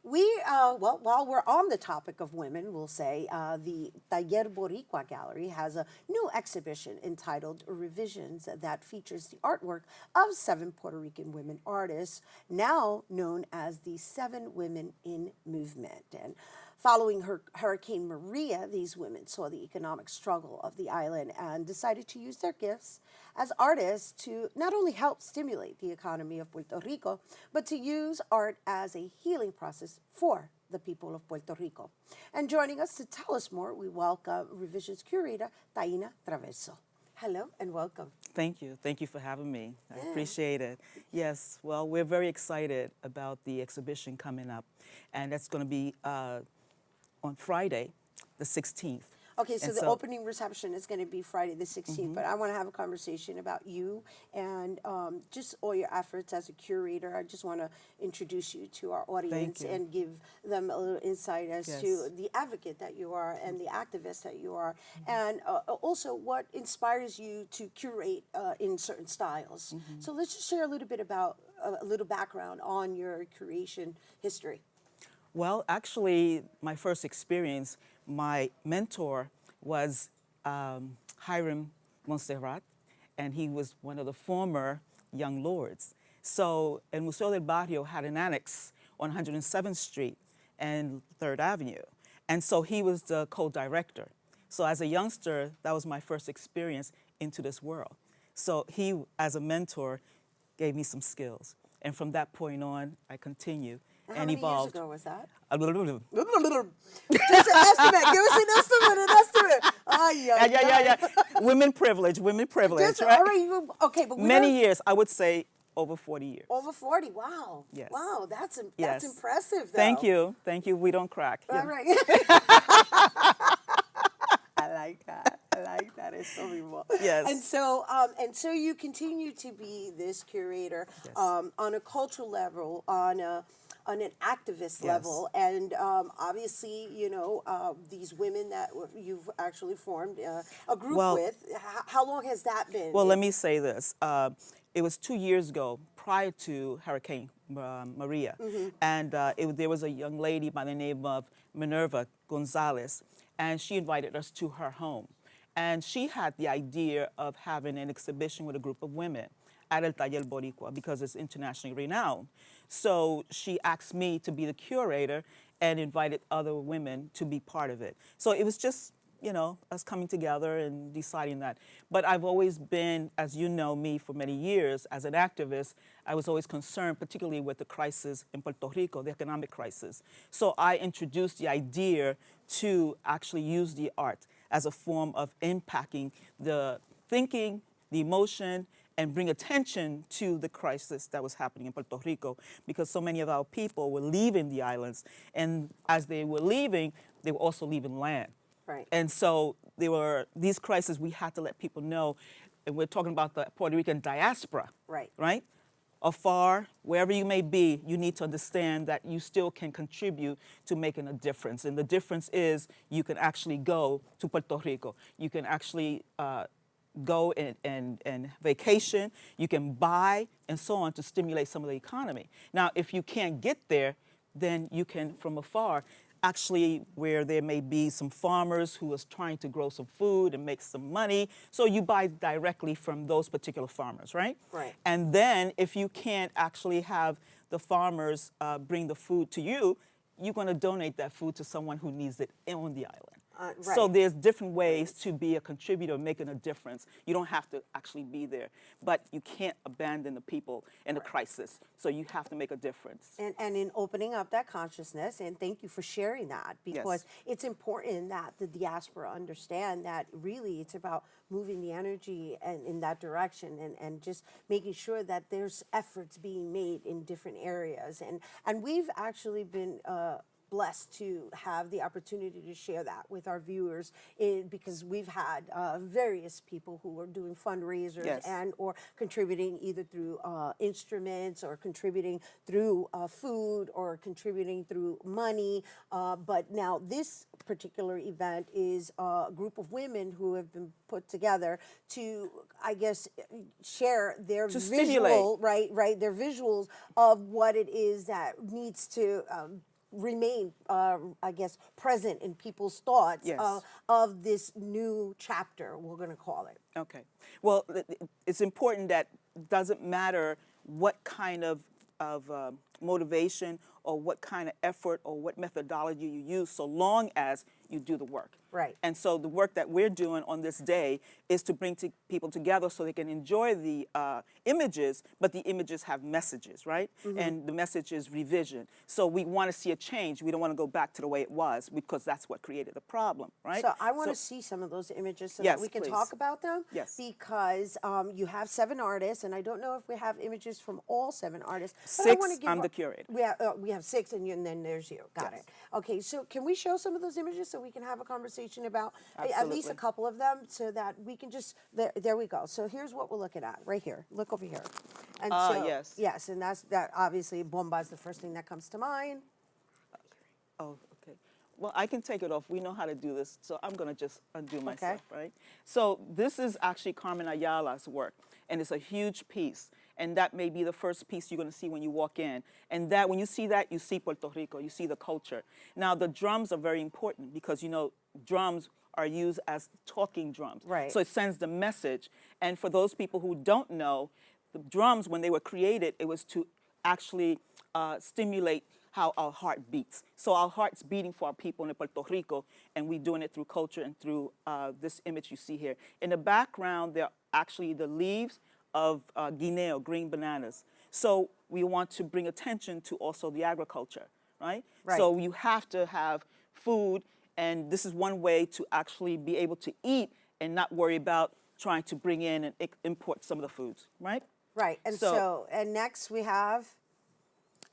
Well, while we're on the topic of women, we'll say the Taller Boricua Gallery has a new exhibition entitled Revisions that features the artwork of 7 Puerto Rican women artists, now known as the 7 Women in Movement. And following Hurricane Maria, these women saw the economic struggle of the island and decided to use their gifts as artists to not only help stimulate the economy of Puerto Rico, but to use art as a healing process for the people of Puerto Rico. And joining us to tell us more, we welcome Revision's curator, Taina Traverso. Hello and welcome. Thank you. Thank you for having me. I appreciate it. Yes, well, we're very excited about the exhibition coming up, and that's going to be on Friday, the 16th. Okay, so the opening reception is going to be Friday the 16th, but I want to have a conversation about you and just all your efforts as a curator. I just want to introduce you to our audience and give them a little insight as to the advocate that you are and the activist that you are, and also what inspires you to curate in certain styles. So let's just share a little bit about a little background on your curation history. Well, actually, my first experience, my mentor was Hiram Montserrat, and he was one of the former Young Lords. So, and Museo del Barrio had an annex on 107th Street and 3rd Avenue. And so he was the co-director. So as a youngster, that was my first experience into this world. So he, as a mentor, gave me some skills. And from that point on, I continued. And evolved. How many years ago was that? Just an estimate. Give us an estimate. Yeah. Women privilege, Just, right? All right, okay, but many years, I would say over 40 years. Over 40, wow. Yes. Wow, that's impressive, though. Thank you, we don't crack. All right. I like that. It's so real. Yes. And so you continue to be this curator on a cultural level, on an activist level, and obviously, you know, these women that you've actually formed a group with. How long has that been? Well, let me say this. It was 2 years ago, prior to Hurricane Maria, and there was a young lady by the name of Minerva Gonzalez, and she invited us to her home. And she had the idea of having an exhibition with a group of women at El Taller Boricua because it's internationally renowned. So she asked me to be the curator and invited other women to be part of it. So it was just, you know, us coming together and deciding that. But I've always been, as you know me for many years, as an activist, I was always concerned, particularly with the crisis in Puerto Rico, the economic crisis. So I introduced the idea to actually use the art as a form of impacting the thinking, the emotion, and bring attention to the crisis that was happening in Puerto Rico, because so many of our people were leaving the islands, and as they were leaving, they were also leaving land. Right. And so there were these crises we had to let people know, and we're talking about the Puerto Rican diaspora. Right? Afar, wherever you may be, you need to understand that you still can contribute to making a difference. And the difference is you can actually go to Puerto Rico. You can actually go and vacation. You can buy and so on to stimulate some of the economy. Now, if you can't get there, then you can, from afar, actually where there may be some farmers who is trying to grow some food and make some money. So you buy directly from those particular farmers, right? Right. And then if you can't actually have the farmers bring the food to you, you're going to donate that food to someone who needs it on the island. Right. So there's different ways to be a contributor, making a difference. You don't have to actually be there, but you can't abandon the people in a crisis. So you have to make a difference. And in opening up that consciousness, and thank you for sharing that, because it's important that the diaspora understand that really it's about moving the energy and in that direction, and just making sure that there's efforts being made in different areas. And we've actually been blessed to have the opportunity to share that with our viewers because we've had various people who are doing fundraisers Yes. and or contributing either through instruments or contributing through food or contributing through money. But now this particular event is a group of women who have been put together to, I guess, share their To visual, stimulate. right, their visuals of what it is that needs to remain, I guess, present in people's thoughts Yes. of this new chapter, we're going to call it. Okay. Well, it's important that it doesn't matter what kind of motivation or what kind of effort or what methodology you use, so long as you do the work. Right. And so the work that we're doing on this day is to bring people together so they can enjoy the images, but the images have messages, right? And the message is revision. So we want to see a change. We don't want to go back to the way it was because that's what created the problem, right? So I want to see some of those images so Yes, that we can please. talk about them. Yes. Because you have 7 artists, and I don't know if we have images from all 7 artists. But I 6, wanna give I'm the curator. We have 6, and then there's you. Got Yes. it. Okay, so can we show some of those images so we can have a conversation about at least a Absolutely. couple of them so that we can just, there we go. So here's what we're looking at right here. Look over here. And so, yes. Yes, and that obviously, bomba is the first thing that comes to mind. Oh, okay. Well, I can take it off. We know how to do this, so I'm going to just undo myself, right? So this is actually Carmen Ayala's work, and it's a huge piece. And that may be the first piece you're going to see when you walk in. And that, when you see that, you see Puerto Rico, you see the culture. Now, the drums are very important because, you know, drums are used as talking drums. Right. So it sends the message. And for those people who don't know, the drums, when they were created, it was to actually stimulate how our heart beats. So our heart's beating for our people in Puerto Rico, and we're doing it through culture and through this image you see here. In the background, there are actually the leaves of guineo, green bananas. So we want to bring attention to also the agriculture, right? Right. So you have to have food, and this is one way to actually be able to eat and not worry about trying to bring in and import some of the foods, right? Right, and so and next we have...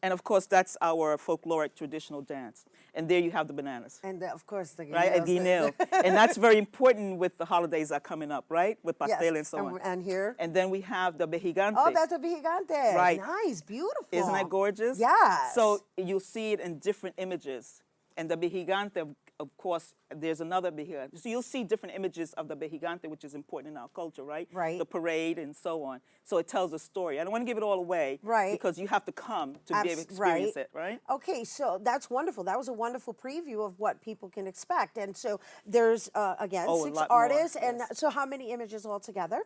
And of course, that's our folkloric traditional dance. And there you have the bananas. And of course, the Right, a guineo. And that's very important with the holidays that are coming up, right? With pastel and so on. And here? And then we have the behigante. Oh, that's a gigante. Right. Nice, beautiful. Isn't that gorgeous? Yes. So you'll see it in different images. And the behigante, of course, there's another behigante. So you'll see different images of the behigante, which is important in our culture, right? Right. The parade and so on. So it tells a story. I don't want to give it all away. Right. Because you have to come to be able to experience it, right? Okay, so that's wonderful. That was a wonderful preview of what people can expect. And so there's, again, Oh, a 6 lot more, artists. And yes. so how many images altogether?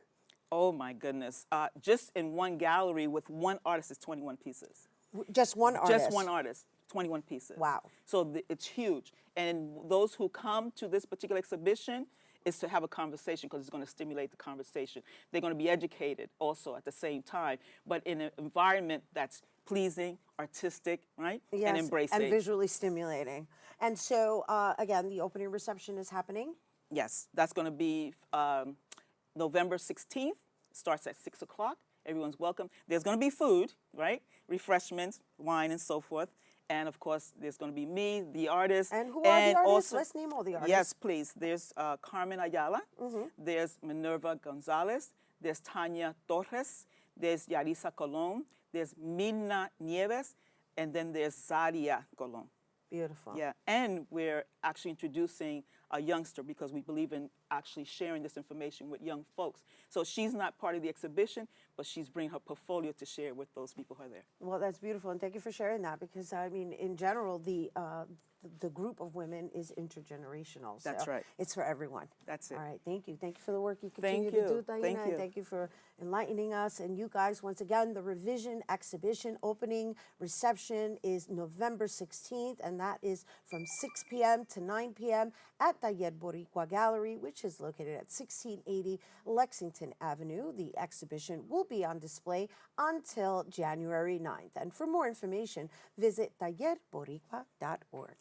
Oh, my goodness. Just in one gallery with one artist is 21 pieces. Just one artist? Just one artist, 21 pieces. Wow. So it's huge. And those who come to this particular exhibition is to have a conversation because it's going to stimulate the conversation. They're going to be educated also at the same time, but in an environment that's pleasing, artistic, right? Yes, And embracing. and visually stimulating. And so, again, the opening reception is happening? Yes, that's going to be November 16th. Starts at 6 o'clock. Everyone's welcome. There's going to be food, right? Refreshments, wine, and so forth. And of course, there's going to be me, the artist. And who are the artists? Also, Let's name all the artists. yes, please. There's Carmen Ayala. There's Minerva Gonzalez. There's Tania Torres. There's Yarisa Colon. There's Mina Nieves. And then there's Zaria Colon. Beautiful. Yeah, and we're actually introducing a youngster because we believe in actually sharing this information with young folks. So she's not part of the exhibition, but she's bringing her portfolio to share with those people who are there. Well, that's beautiful, and thank you for sharing that because, I mean, in general, the group of women is intergenerational. That's so right. It's for everyone. That's it. All right, thank you. Thank you for the work you continue Thank to do, you. Taina, Thank and you. thank you for enlightening us. And you guys, once again, the Revision Exhibition opening reception is November 16th, and that is from 6 p.m. to 9 p.m. at Taller Boricua Gallery, which is located at 1680 Lexington Avenue. The exhibition will be on display until January 9th. And for more information, visit tallerboricua.org.